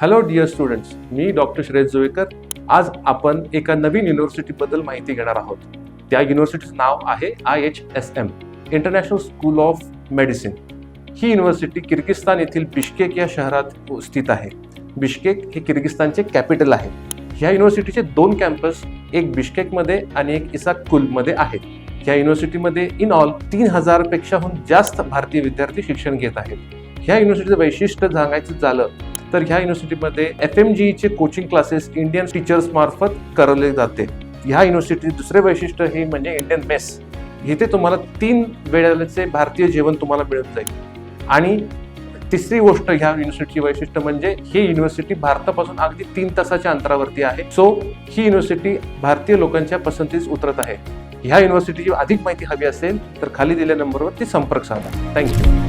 Hello dear students, मी doctor Shreyas जोवेकर. आज आपण एका नवीन युनिव्हर्सिटीबद्दल माहिती घेणार आहोत. त्या युनिव्हर्सिटीचं नाव आहे IHSM, international school of medicine. He university Kyrgyzstan येथील बिश्केक या शहरात स्थित आहे. बिश्केक हे किर्गिस्तानचे कॅपिटल आहे. ह्या युनिव्हर्सिटीचे 2 कॅम्पस, एक बिश्केकमध्ये आणि एक इसाककुलमध्ये आहेत. ह्या युनिव्हर्सिटीमध्ये इन ऑल 3000 पेक्षाहून जास्त भारतीय विद्यार्थी शिक्षण घेत आहेत. ह्या युनिव्हर्सिटीचं वैशिष्ट्य सांगायचं झालं तर ह्या युनिव्हर्सिटीमध्ये FMGE coaching classes Indian teachers मार्फत करवले जाते. ह्या युनिव्हर्सिटीचे दुसरे वैशिष्ट्य हे म्हणजे इंडियन मेस. इथे तुम्हाला 3 वेळेचे भारतीय जेवण तुम्हाला मिळून जाईल. आणि तिसरी गोष्ट ह्या युनिव्हर्सिटीची वैशिष्ट्य म्हणजे ही युनिव्हर्सिटी भारतापासून अगदी 3 तासाच्या अंतरावरती आहे. सो ही युनिव्हर्सिटी भारतीय लोकांच्या पसंतीस उतरत आहे. ह्या युनिव्हर्सिटीची अधिक माहिती हवी असेल तर खाली दिलेल्या नंबरवरती संपर्क साधा. थँक्यू.